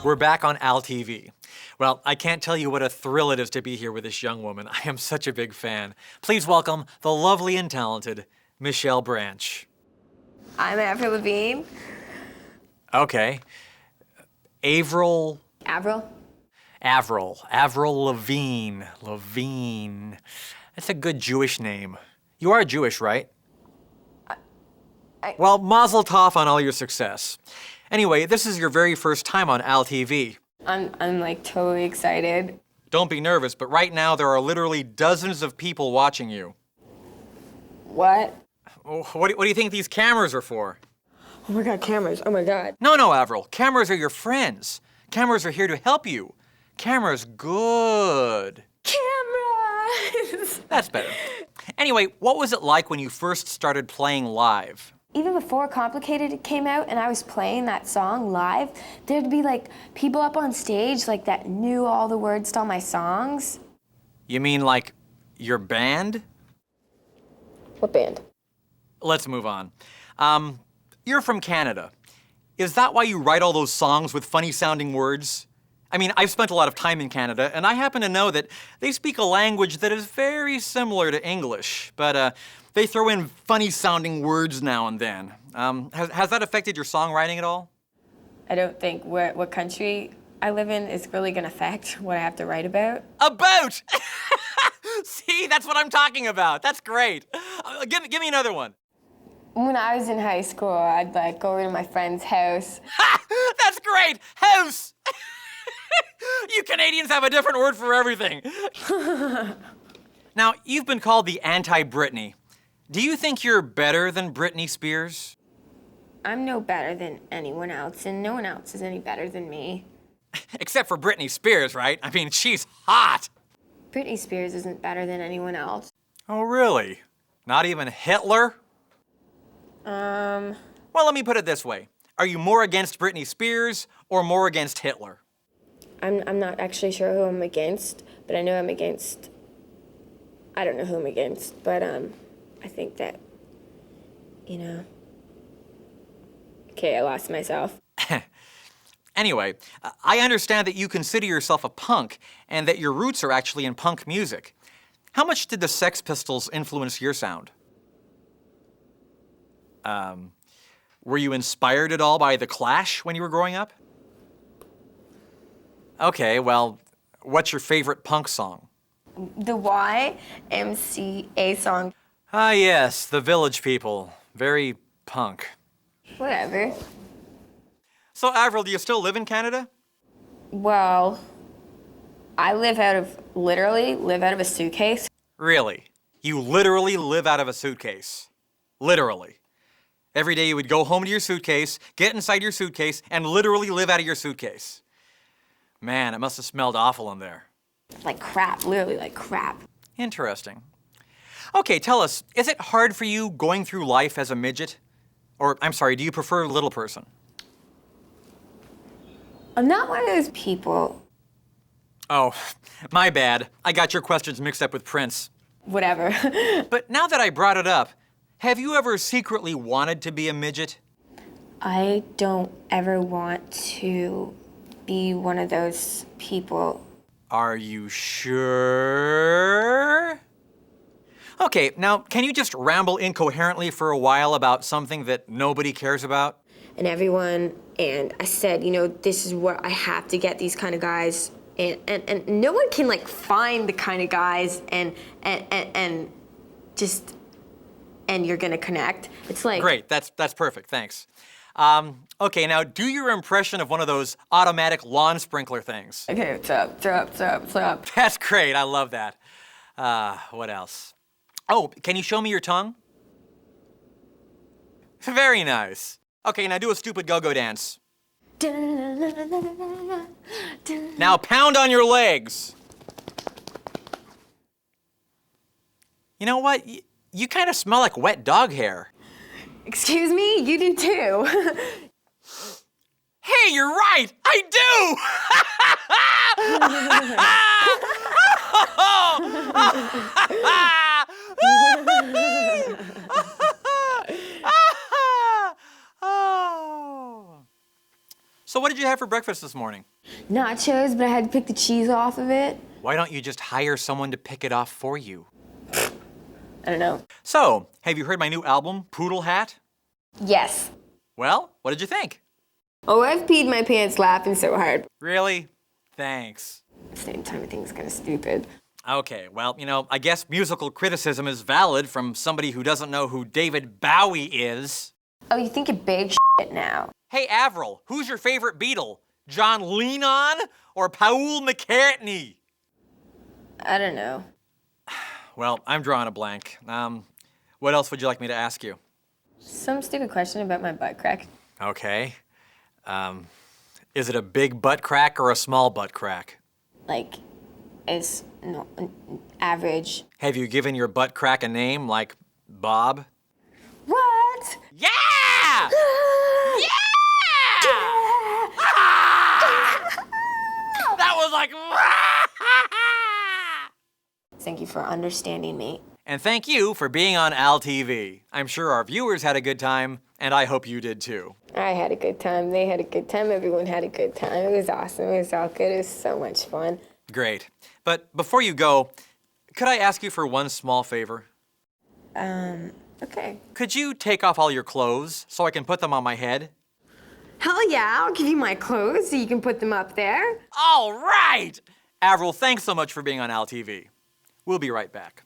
We're back on Al TV. Well, I can't tell you what a thrill it is to be here with this young woman. I am such a big fan. Please welcome the lovely and talented Michelle Branch. I'm Avril Lavigne. Okay. Avril Lavigne. Lavigne. That's a good Jewish name. You are Jewish, right? Well, mazel tov on all your success. Anyway, this is your very first time on Al TV. I'm like totally excited. Don't be nervous, but right now there are literally dozens of people watching you. What? What do you think these cameras are for? Oh my God, cameras. Oh my God. No, Avril. Cameras are your friends. Cameras are here to help you. Cameras good. Cameras! That's better. Anyway, what was it like when you first started playing live? Even before Complicated came out and I was playing that song live, there'd be like people up on stage like that knew all the words to all my songs. You mean like your band? What band? Let's move on. You're from Canada. Is that why you write all those songs with funny sounding words? I mean, I've spent a lot of time in Canada, and I happen to know that they speak a language that is very similar to English, but they throw in funny sounding words now and then. Has that affected your songwriting at all? I don't think what country I live in is really gonna affect what I have to write about. About! See, that's what I'm talking about. That's great. Give me another one. When I was in high school, I'd like go over to my friend's house. Ha! That's great! House! You Canadians have a different word for everything. Now, you've been called the anti-Britney. Do you think you're better than Britney Spears? I'm no better than anyone else, and no one else is any better than me. Except for Britney Spears, right? I mean, she's hot. Britney Spears isn't better than anyone else. Oh, really? Not even Hitler? Well, let me put it this way. Are you more against Britney Spears or more against Hitler? I'm not actually sure who I'm against, but I know I'm against, I don't know who I'm against, but I think that, you know, okay, I lost myself. Anyway, I understand that you consider yourself a punk and that your roots are actually in punk music. How much did the Sex Pistols influence your sound? Were you inspired at all by The Clash when you were growing up? Okay, well, what's your favorite punk song? The YMCA song. Ah, yes, The Village People. Very punk. Whatever. So, Avril, do you still live in Canada? Well, I literally live out of a suitcase. Really? You literally live out of a suitcase? Literally? Every day you would go home to your suitcase, get inside your suitcase, and literally live out of your suitcase. Man, it must have smelled awful in there. Like crap, literally like crap. Interesting. Okay, tell us, is it hard for you going through life as a midget? Or, I'm sorry, do you prefer little person? I'm not one of those people. Oh, my bad. I got your questions mixed up with Prince. Whatever. But now that I brought it up, have you ever secretly wanted to be a midget? I don't ever want to be one of those people. Are you sure? Okay, now can you just ramble incoherently for a while about something that nobody cares about? And I said, you know, this is what I have to get these kind of guys. And no one can like find the kind of guys and you're gonna connect. It's like Great, that's perfect, thanks. Okay, now do your impression of one of those automatic lawn sprinkler things. okay, what's up? That's great, I love that. What else? Oh, can you show me your tongue? Very nice. Okay, now do a stupid go-go dance. Now pound on your legs. You know what? You kind of smell like wet dog hair. Excuse me? You do too. Hey, you're right! I do! So what did you have for breakfast this morning? Nachos, but I had to pick the cheese off of it. Why don't you just hire someone to pick it off for you? I don't know. So, have you heard my new album, Poodle Hat? Yes. Well, what did you think? Oh, I've peed my pants laughing so hard. Really? Thanks. At the same time, I think it's kind of stupid. Okay, well, I guess musical criticism is valid from somebody who doesn't know who David Bowie is. Oh, you think you're big shit now. Hey, Avril, who's your favorite Beatle? John Lennon or Paul McCartney? I don't know. Well, I'm drawing a blank. What else would you like me to ask you? Some stupid question about my butt crack. Okay. Is it a big butt crack or a small butt crack? Like, it's average. Have you given your butt crack a name, like Bob? What? Yeah! Yeah! That was like... Thank you for understanding me. And thank you for being on Al TV. I'm sure our viewers had a good time, and I hope you did too. I had a good time. They had a good time. Everyone had a good time. It was awesome. It was all good. It was so much fun. Great. But before you go, could I ask you for one small favor? Okay. Could you take off all your clothes so I can put them on my head? Hell yeah, I'll give you my clothes so you can put them up there. All right! Avril, thanks so much for being on Al TV. We'll be right back.